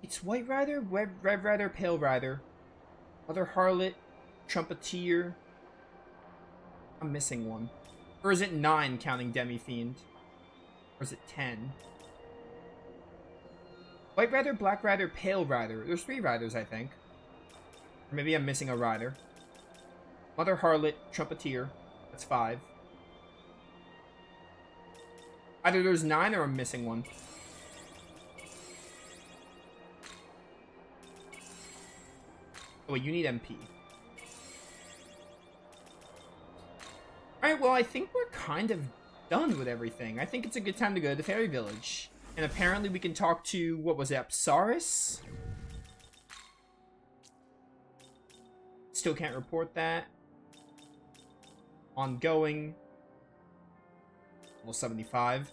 It's White Rider, Red Rider, Pale Rider, Mother Harlot, Trumpeteer. I'm missing one. Or is it 9 counting Demi-Fiend? Or is it 10? White Rider, Black Rider, Pale Rider. There's 3 riders, I think. Or maybe I'm missing a rider. Mother Harlot, Trumpeteer. That's 5. Either there's 9 or I'm missing one. Oh, wait, you need MP. Alright, well, I think we're kind of done with everything. I think it's a good time to go to the Fairy Village. And apparently we can talk to, what was it, Apsaris? Still can't report that. Ongoing. Level 75.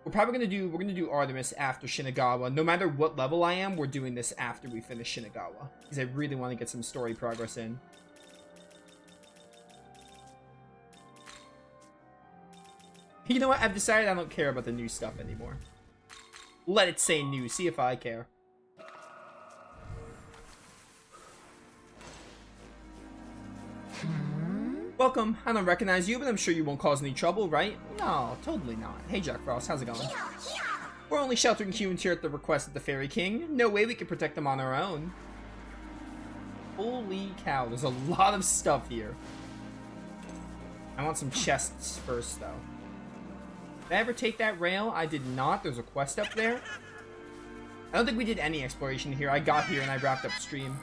We're probably we're gonna do Artemis after Shinagawa. No matter what level I am, we're doing this after we finish Shinagawa. Because I really want to get some story progress in. You know what? I've decided I don't care about the new stuff anymore. Let it say new. See if I care. Welcome. I don't recognize you, but I'm sure you won't cause any trouble, right? No, totally not. Hey, Jack Frost. How's it going? We're only sheltering humans here at the request of the Fairy King. No way we can protect them on our own. Holy cow. There's a lot of stuff here. I want some chests first, though. Did I ever take that rail? I did not. There's a quest up there. I don't think we did any exploration here. I got here and I wrapped up stream.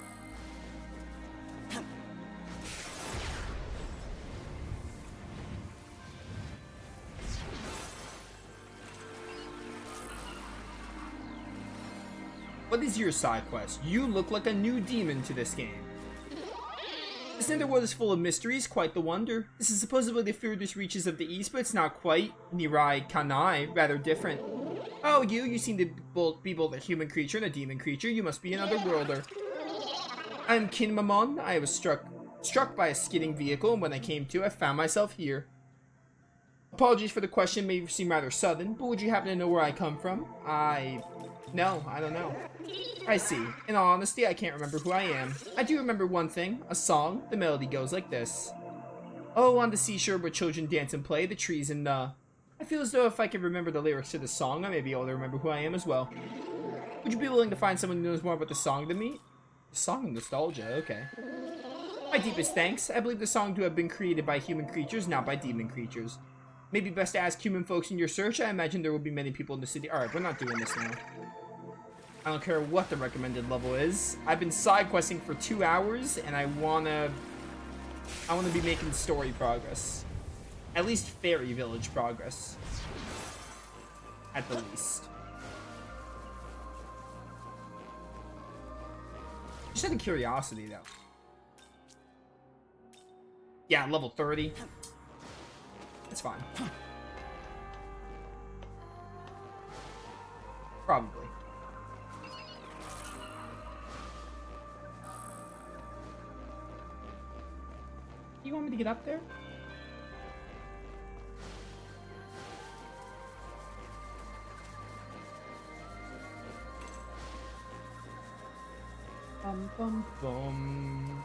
What is your side quest? You look like a new demon to this game. This netherworld is full of mysteries, quite the wonder. This is supposedly the furthest reaches of the east, but it's not quite. Nirai Kanai, rather different. Oh, you seem to be both a human creature and a demon creature. You must be another worlder. I'm Kinmamon. I was struck by a skidding vehicle, and when I came to, I found myself here. Apologies for the question, may seem rather sudden, but would you happen to know where I come from? No, I don't know. I see. In all honesty, I can't remember who I am. I do remember one thing, a song. The melody goes like this. Oh, on the seashore where children dance and play, the trees and I feel as though if I could remember the lyrics to the song, I may be able to remember who I am as well. Would you be willing to find someone who knows more about the song than me? The song of nostalgia, okay. My deepest thanks. I believe the song to have been created by human creatures, not by demon creatures. Maybe best to ask human folks in your search. I imagine there will be many people in the city. Alright, we're not doing this now. I don't care what the recommended level is. I've been side questing for 2 hours, and I wanna be making story progress. At least Fairy Village progress. At the least. Just out of curiosity, though. Yeah, level 30. It's fine. Probably. You want me to get up there? Bum bum bum.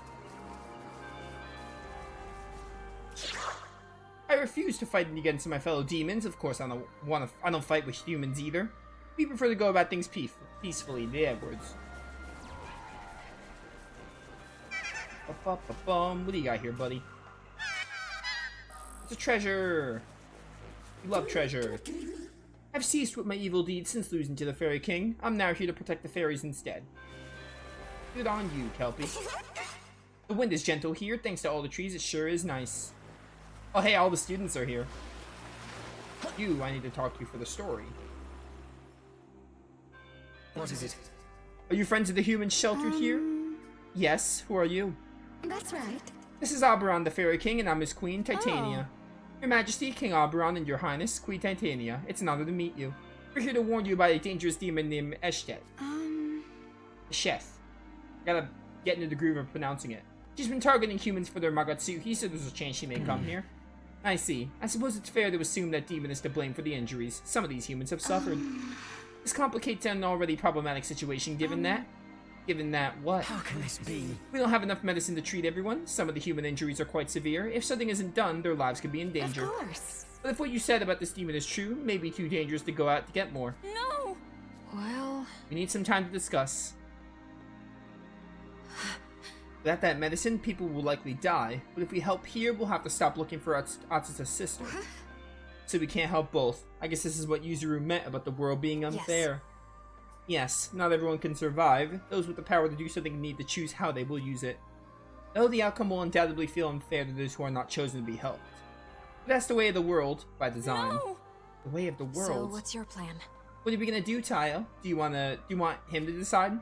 I refuse to fight against my fellow demons. Of course, I don't fight with humans either. We prefer to go about things peacefully. The Edwards. What do you got here, buddy? It's a treasure. You love treasure. I've ceased with my evil deeds since losing to the Fairy King. I'm now here to protect the fairies instead. Good on you, Kelpie. The wind is gentle here, thanks to all the trees. It sure is nice. Oh, hey, all the students are here. I need to talk to you for the story. What is it? Are you friends of the humans sheltered here? Yes. Who are you? That's right. This is Oberon, the Fairy King, and I'm his Queen, Titania. Oh. Your Majesty, King Oberon, and Your Highness, Queen Titania. It's an honor to meet you. We're here to warn you about a dangerous demon named Eshtet. Chef. Gotta get into the groove of pronouncing it. She's been targeting humans for their Magatsuki, so there's a chance she may come here. I see. I suppose it's fair to assume that demon is to blame for the injuries. Some of these humans have suffered. This complicates an already problematic situation given that what? How can this be? We don't have enough medicine to treat everyone. Some of the human injuries are quite severe. If something isn't done, their lives could be in danger. Of course. But if what you said about this demon is true, it may be too dangerous to go out to get more. No. Well, We need some time to discuss. Without that medicine, people will likely die. But if we help here, we'll have to stop looking for Atsusa's sister. So we can't help both. I guess this is what Yuzuru meant about the world being unfair. Yes, not everyone can survive. Those with the power to do something need to choose how they will use it. Though the outcome will undoubtedly feel unfair to those who are not chosen to be helped. But that's the way of the world, by design. no. The way of the world. So what's your plan? What are we gonna do, Tayo? Do you want him to decide?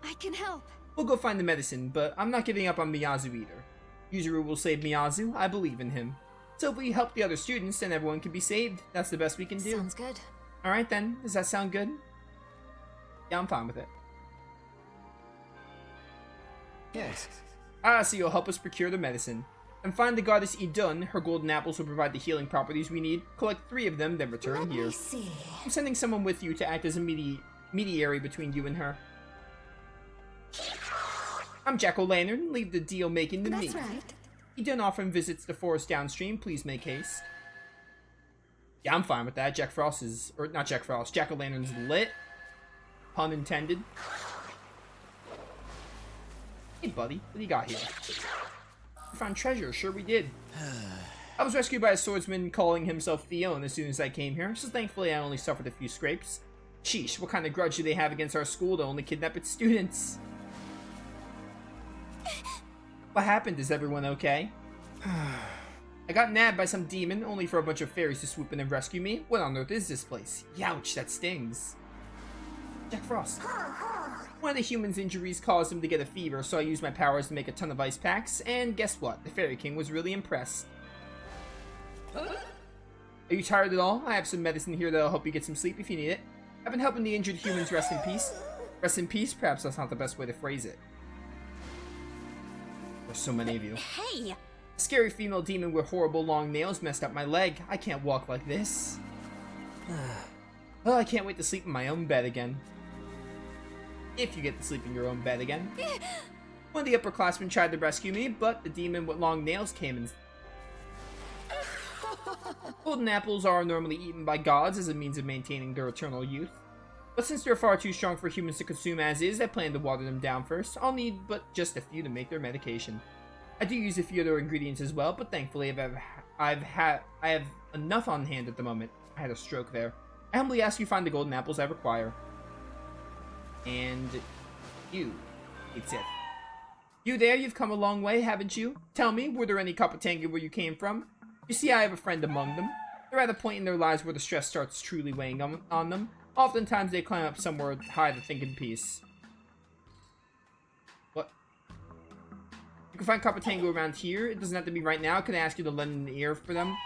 I can help. We'll go find the medicine, but I'm not giving up on Miyazu either. Yuzuru will save Miyazu, I believe in him. So if we help the other students, then everyone can be saved. That's the best we can do. Sounds good. Alright then, does that sound good? Yeah, I'm fine with it. Yes. So you'll help us procure the medicine. And find the goddess Idun. Her golden apples will provide the healing properties we need. Collect 3 of them, then return Let here. me see. I'm sending someone with you to act as a mediary between you and her. I'm Jack-o'-lantern. Leave the deal making to me. That's right. Idun often visits the forest downstream. Please make haste. Yeah, I'm fine with that. Jack Frost is... Or, not Jack Frost. Jack-o'-lantern's lit. Pun intended. Hey, buddy. What do you got here? We found treasure. Sure we did. I was rescued by a swordsman calling himself Theon as soon as I came here, so thankfully I only suffered a few scrapes. Sheesh, what kind of grudge do they have against our school to only kidnap its students? What happened? Is everyone okay? I got nabbed by some demon, only for a bunch of fairies to swoop in and rescue me. What on earth is this place? Youch, that stings. Jack Frost. One of the human's injuries caused him to get a fever, so I used my powers to make a ton of ice packs, and guess what? The Fairy King was really impressed. Are you tired at all? I have some medicine here that'll help you get some sleep if you need it. I've been helping the injured humans rest in peace. Rest in peace? Perhaps that's not the best way to phrase it. There's so many of you. Hey. A scary female demon with horrible long nails messed up my leg. I can't walk like this. Oh, I can't wait to sleep in my own bed again. If you get to sleep in your own bed again. One of the upperclassmen tried to rescue me, but the demon with long nails came and... Golden apples are normally eaten by gods as a means of maintaining their eternal youth. But since they're far too strong for humans to consume as is, I plan to water them down first. I'll need but just a few to make their medication. I do use a few other ingredients as well, but thankfully I have enough on hand at the moment. I had a stroke there. I humbly ask you find the golden apples I require. And you, it's it. You there, you've come a long way, haven't you? Tell me, were there any Kapatanga where you came from? You see, I have a friend among them. They're at a point in their lives where the stress starts truly weighing on them. Oftentimes they climb up somewhere high to think in peace. What? You can find Kapatanga around here. It doesn't have to be right now. Can I ask you to lend an ear for them?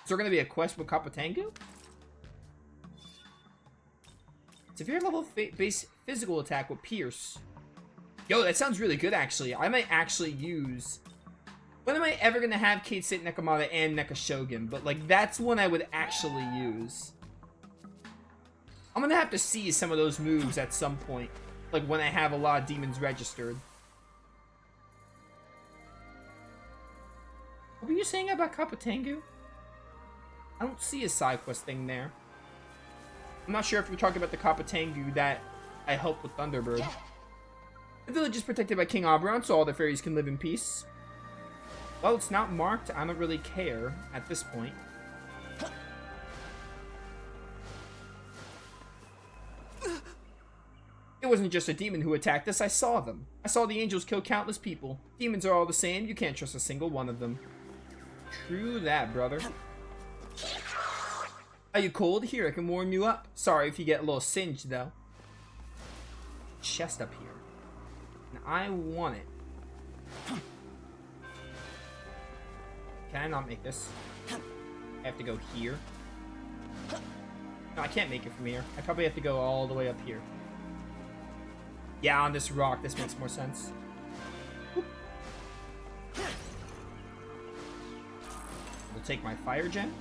Is there going to be a quest with Kapatanga? Severe level base physical attack with Pierce. Yo, that sounds really good, actually. I might actually use... When am I ever going to have Kate Sit Nekomata and Neko Shogun? But, like, that's one I would actually use. I'm going to have to see some of those moves at some point. Like, when I have a lot of demons registered. What were you saying about Kapatanga? I don't see a side quest thing there. I'm not sure if you're talking about the Kapatanga that I helped with Thunderbird. The village is protected by King Oberon, so all the fairies can live in peace. Well, it's not marked. I don't really care at this point. It wasn't just a demon who attacked us. I saw them. I saw the angels kill countless people. Demons are all the same. You can't trust a single one of them. True that, brother. Are you cold? Here, I can warm you up. Sorry if you get a little singed, though. Chest up here. And I want it. Can I not make this? I have to go here. No, I can't make it from here. I probably have to go all the way up here. Yeah, on this rock, this makes more sense. Whoop. We'll take my fire gem.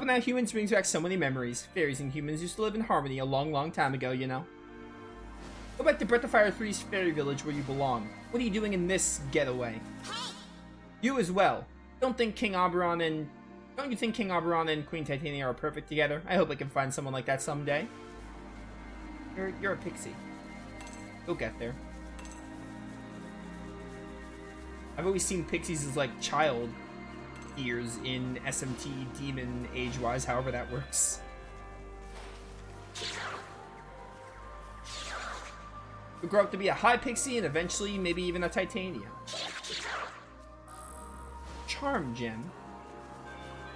Helping out humans brings back so many memories. Fairies and humans used to live in harmony a long, long time ago, you know. Go back to Breath of Fire 3's fairy village where you belong. What are you doing in this getaway? You as well. Don't you think King Oberon and Queen Titania are perfect together? I hope I can find someone like that someday. You're a pixie. You'll get there. I've always seen pixies as like child ears in SMT demon age-wise, however that works. You'll grow up to be a high pixie and eventually maybe even a Titania. Charm gem.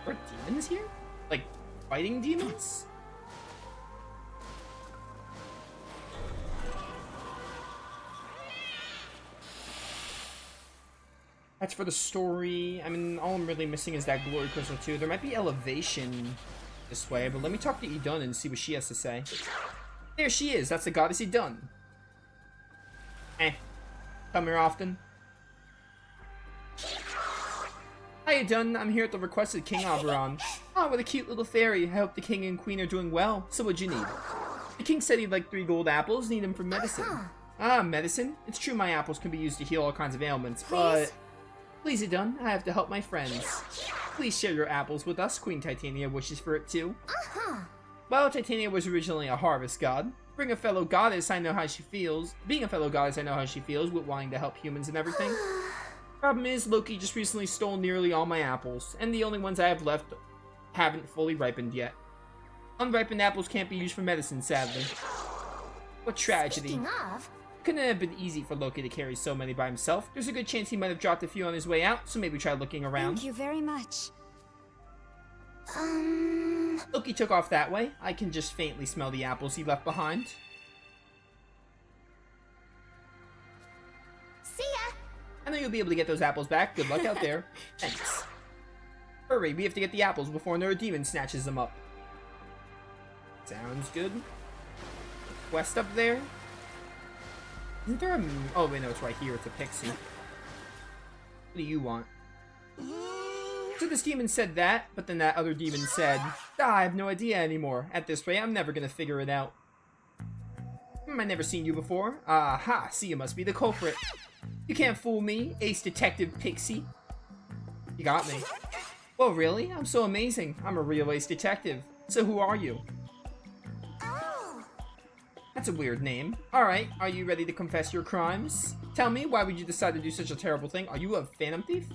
Are demons here? Like fighting demons? That's for the story. I mean, all I'm really missing is that glory crystal too. There might be elevation this way, but let me talk to Idun and see what she has to say. There she is. That's the goddess Idun. Come here often. Hi Idun, I'm here at the request of King Oberon. Oh, what a cute little fairy. I hope the king and queen are doing well. So what'd you need? The king said he'd like 3 gold apples. Need them for medicine. Ah, medicine? It's true my apples can be used to heal all kinds of ailments, but... Please, Idun, I have to help my friends. Please share your apples with us. Queen Titania wishes for it too. Well, Titania was originally a harvest god. Being a fellow goddess, I know how she feels with wanting to help humans and everything. Problem is, Loki just recently stole nearly all my apples, and the only ones I have left haven't fully ripened yet. Unripened apples can't be used for medicine, sadly. What tragedy. Couldn't have been easy for Loki to carry so many by himself. There's a good chance he might have dropped a few on his way out, so maybe try looking around. Thank you very much. Loki took off that way. I can just faintly smell the apples he left behind. See ya! I know you'll be able to get those apples back. Good luck out there. Thanks. Hurry, we have to get the apples before another demon snatches them up. Sounds good. Quest up there? Isn't there a... Oh, wait, no, it's right here. It's a pixie. What do you want? So this demon said that, but then that other demon said, I have no idea anymore. At this rate, I'm never gonna figure it out. I've never seen you before. Aha, so you must be the culprit. You can't fool me, ace detective pixie. You got me. Well, really? I'm so amazing. I'm a real ace detective. So who are you? That's a weird name. Alright, are you ready to confess your crimes? Tell me, why would you decide to do such a terrible thing? Are you a phantom thief?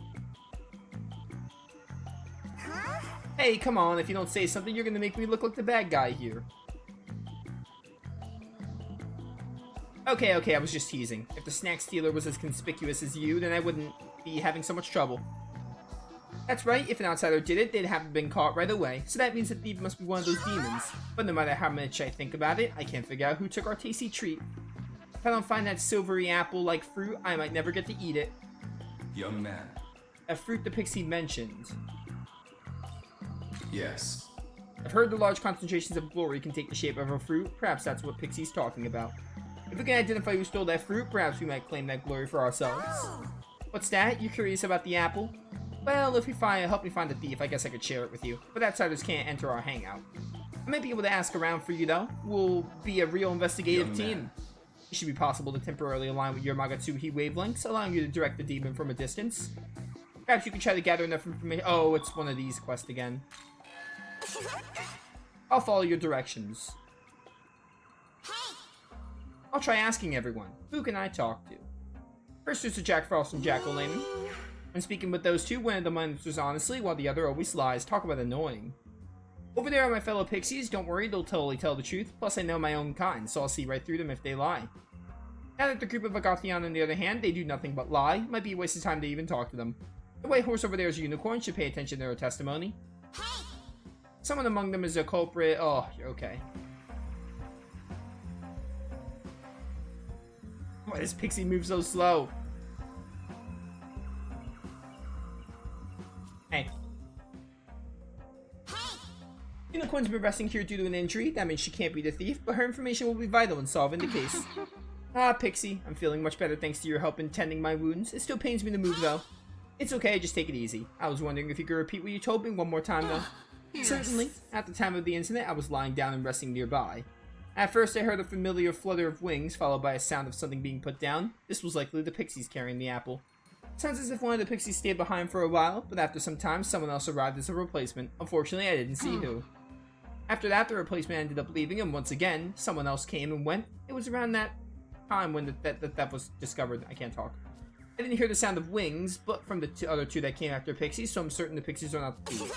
Hey, come on, if you don't say something, you're gonna make me look like the bad guy here. Okay, I was just teasing. If the snack stealer was as conspicuous as you, then I wouldn't be having so much trouble. That's right, if an outsider did it, they'd have been caught right away. So that means the thief must be one of those demons. But no matter how much I think about it, I can't figure out who took our tasty treat. If I don't find that silvery apple-like fruit, I might never get to eat it. Young man. A fruit the pixie mentioned. Yes. I've heard the large concentrations of glory can take the shape of a fruit. Perhaps that's what Pixie's talking about. If we can identify who stole that fruit, perhaps we might claim that glory for ourselves. What's that? You curious about the apple? Well, if you help me find the thief, I guess I could share it with you. But outsiders can't enter our hangout. I might be able to ask around for you, though. We'll be a real investigative team. It should be possible to temporarily align with your Magatsuhi wavelengths, allowing you to direct the demon from a distance. Perhaps you can try to gather enough information. Oh, it's one of these quests again. I'll follow your directions. I'll try asking everyone. Who can I talk to? First there's the Jack Frost and Jack O'Lantern. When speaking with those two, one of them answers honestly, while the other always lies. Talk about annoying. Over there are my fellow pixies. Don't worry, they'll totally tell the truth. Plus, I know my own kind, so I'll see right through them if they lie. Now that the group of Agathion, on the other hand, they do nothing but lie. Might be a waste of time to even talk to them. The white horse over there is a unicorn. Should pay attention to their testimony. Someone among them is a culprit. Oh, you're okay. Why does Pixie move so slow? Hey. Unicorn's been resting here due to an injury. That means she can't be the thief, but her information will be vital in solving the case. Ah, Pixie, I'm feeling much better thanks to your help in tending my wounds. It still pains me to move, though. It's okay, just take it easy. I was wondering if you could repeat what you told me one more time, though. Certainly. At the time of the incident, I was lying down and resting nearby. At first, I heard a familiar flutter of wings, followed by a sound of something being put down. This was likely the pixies carrying the apple. Sounds as if one of the pixies stayed behind for a while, but after some time, someone else arrived as a replacement. Unfortunately, I didn't see who. After that, the replacement ended up leaving, and once again, someone else came and went. It was around that time when that was discovered. I can't talk. I didn't hear the sound of wings, but from the other two that came after pixies, so I'm certain the pixies are not the thieves.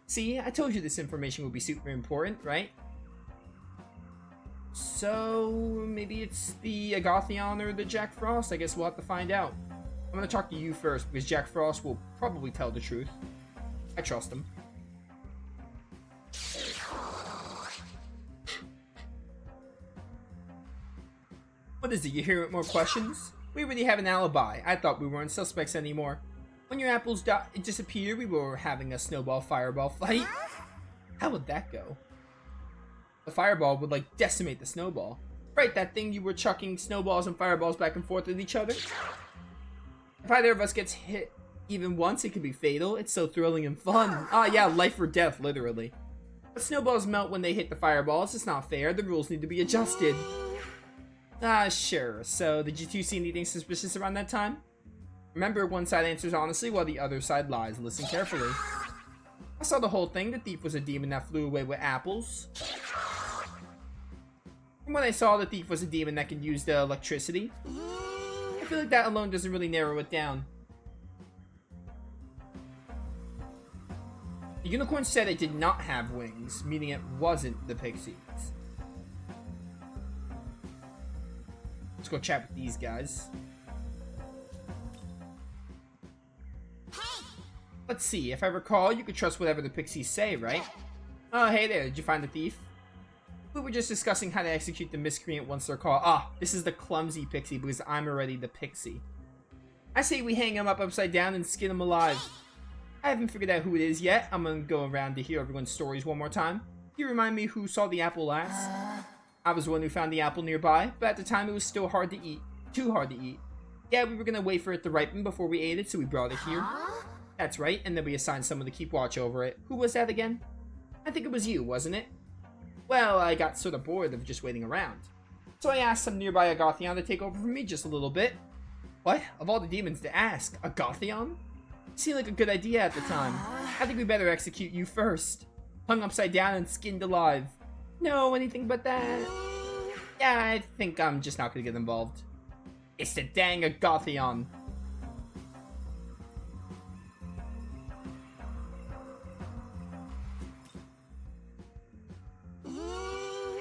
See, I told you this information would be super important, right? So, maybe it's the Agathion or the Jack Frost. I guess we'll have to find out. I'm gonna talk to you first, because Jack Frost will probably tell the truth. I trust him. What is it, you hear more questions? We already have an alibi. I thought we weren't suspects anymore. When your apples disappeared, we were having a snowball fireball fight. How would that go? The fireball would, like, decimate the snowball. Right, that thing you were chucking snowballs and fireballs back and forth at each other? If either of us gets hit even once, it could be fatal. It's so thrilling and fun. Ah, yeah, life or death, literally. But snowballs melt when they hit the fireballs. It's not fair. The rules need to be adjusted. Ah, sure. So, did you two see anything suspicious around that time? Remember, one side answers honestly while the other side lies. Listen carefully. I saw the whole thing. The thief was a demon that flew away with apples. From what I saw, the thief was a demon that could use the electricity. I feel like that alone doesn't really narrow it down. The unicorn said it did not have wings, meaning it wasn't the pixies. Let's go chat with these guys. Let's see, if I recall, you could trust whatever the pixies say, right? Oh, hey there, did you find the thief? We were just discussing how to execute the miscreant once they're caught. Ah, this is the clumsy pixie because I'm already the pixie. I say we hang him up upside down and skin him alive. I haven't figured out who it is yet. I'm gonna go around to hear everyone's stories one more time. Can you remind me who saw the apple last? I was the one who found the apple nearby, but at the time it was still hard to eat. Too hard to eat. Yeah, we were gonna wait for it to ripen before we ate it, so we brought it here. That's right, and then we assigned someone to keep watch over it. Who was that again? I think it was you, wasn't it? Well, I got sort of bored of just waiting around. So I asked some nearby Agathion to take over for me just a little bit. What? Of all the demons to ask, Agathion? Seemed like a good idea at the time. I think we better execute you first. Hung upside down and skinned alive. No, anything but that. Yeah, I think I'm just not gonna get involved. It's the dang Agathion.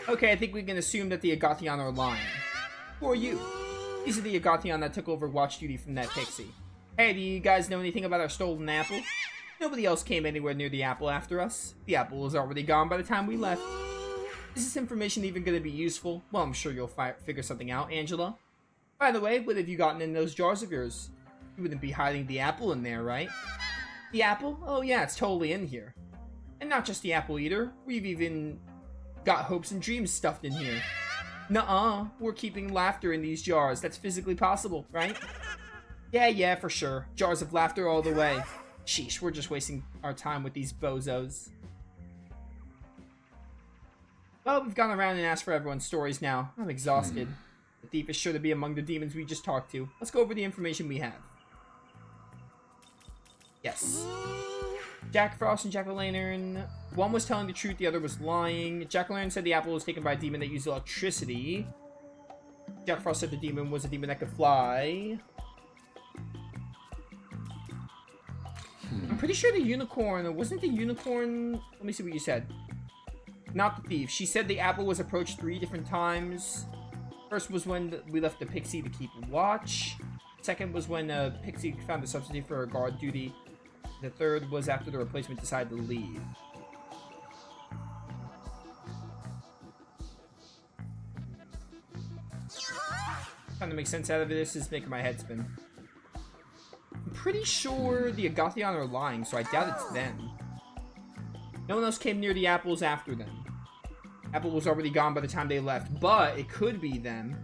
Okay, I think we can assume that the Agathion are lying. Who are you? These are the Agathion that took over watch duty from that pixie. Hey, do you guys know anything about our stolen apple? Nobody else came anywhere near the apple after us. The apple was already gone by the time we left. Is this information even going to be useful? Well, I'm sure you'll figure something out, Angela. By the way, what have you gotten in those jars of yours? You wouldn't be hiding the apple in there, right? The apple? Oh yeah, it's totally in here. And not just the apple either. We've even got hopes and dreams stuffed in here. Nuh-uh, we're keeping laughter in these jars. That's physically possible, right? Yeah, for sure. Jars of laughter all the way. Sheesh, we're just wasting our time with these bozos. Well, we've gone around and asked for everyone's stories now. I'm exhausted. The thief is sure to be among the demons we just talked to. Let's go over the information we have. Yes. Jack Frost and Jack-o'-lantern. One was telling the truth, the other was lying. Jack-o'-lantern said the apple was taken by a demon that used electricity. Jack Frost said the demon was a demon that could fly. I'm pretty sure the unicorn, wasn't the unicorn, let me see what you said. Not the thief. She said the apple was approached 3 different times. First was when we left the pixie to keep watch. Second was when pixie found a substitute for her guard duty. The third was after the replacement decided to leave. Trying to make sense out of this is making my head spin. I'm pretty sure the Agathion are lying, so I doubt it's them. No one else came near the apples after them. Apple was already gone by the time they left, but it could be them.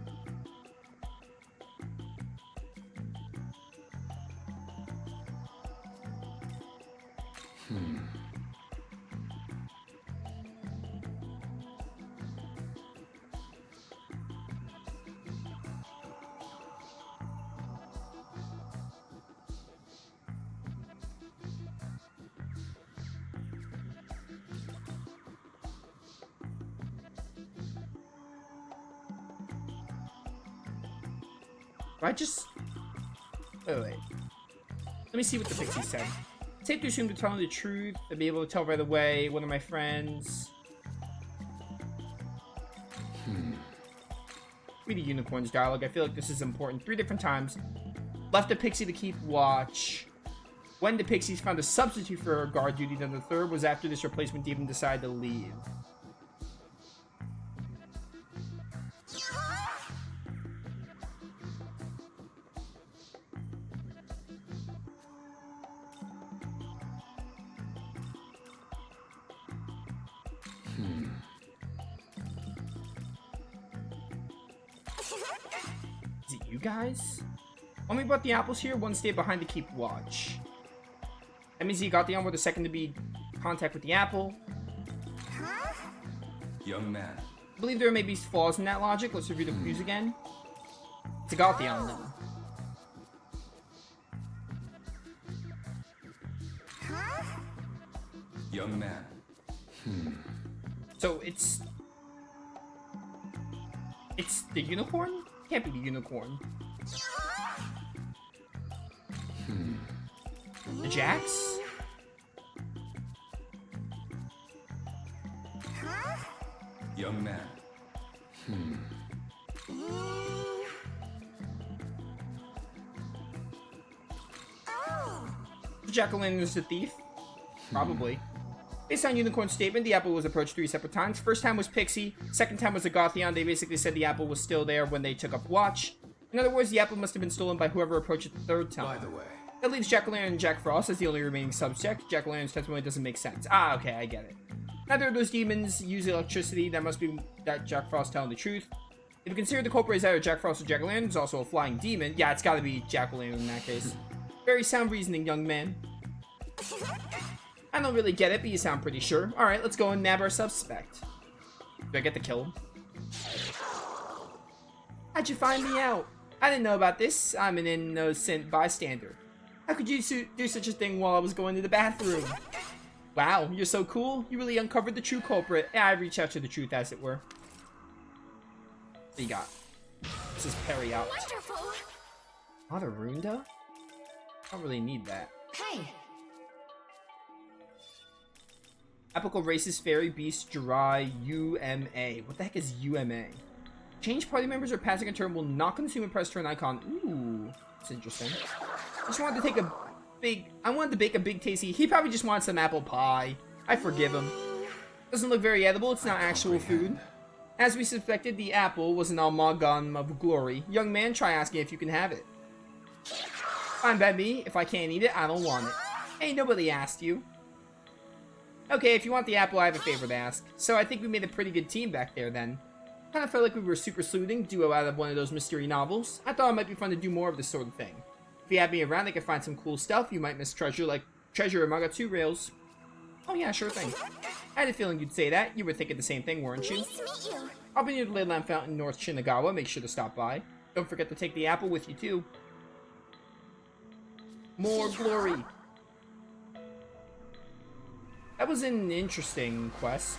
I just... Wait. Let me see what the pixie said. Safe to assume to tell the truth. I'd be able to tell right away. One of my friends. Read the unicorn's dialogue. I feel like this is important. 3 different times. Left a pixie to keep watch. When the pixies found a substitute for her guard duty, then the third was after this replacement demon decided to leave. Is it you guys? When we brought the apples here, one stayed behind to keep watch. That means you got the arm with the second to be in contact with the apple. Young man. I believe there may be flaws in that logic. Let's review the clues again. It's a Gothion, though. Young man. So it's the unicorn? Can't be the unicorn. The Jax? Young man. Jack-o'-lantern is the thief? Probably. Based on Unicorn's statement, the apple was approached 3 separate times. First time was Pixie. Second time was a Gothion. They basically said the apple was still there when they took up watch. In other words, the apple must have been stolen by whoever approached it the 3rd time. By the way. That leaves Jack-o'-lantern and Jack Frost as the only remaining subject. Jack-o'-lantern's testimony doesn't make sense. Ah, okay, I get it. Neither of those demons use electricity. That must be that Jack Frost telling the truth. If you consider the culprit is either Jack Frost or Jack-o'-lantern, who's also a flying demon, yeah, it's gotta be Jack-o'-lantern in that case. Very sound reasoning, young man. I don't really get it, but you sound pretty sure. Alright, let's go and nab our suspect. Do I get to kill him? How'd you find me out? I didn't know about this. I'm an innocent bystander. How could you do such a thing while I was going to the bathroom? Wow, you're so cool. You really uncovered the true culprit. Yeah, I reached out to the truth, as it were. What do you got? This is Perry out. Wonderful. Adarunda? I don't really need that. Hey. Apical races, fairy, beast, dry, UMA. What the heck is UMA? Change party members or passing a turn will not consume a press turn icon. Ooh, that's interesting. Just wanted to take a big... I wanted to bake a big tasty... He probably just wants some apple pie. I forgive him. Doesn't look very edible. It's not actual food. As we suspected, the apple was an amalgam of glory. Young man, try asking if you can have it. Fine by me. If I can't eat it, I don't want it. Hey, nobody asked you. Okay, if you want the apple, I have a favor to ask. So I think we made a pretty good team back there then. Kind of felt like we were a super sleuthing duo out of one of those mystery novels. I thought it might be fun to do more of this sort of thing. If you had me around, I could find some cool stuff you might miss treasure among our 2 rails. Oh yeah, sure thing. I had a feeling you'd say that. You were thinking the same thing, weren't you? Nice to meet you. I'll be near the Leyland Fountain in North Shinagawa. Make sure to stop by. Don't forget to take the apple with you too. More glory. That was an interesting quest.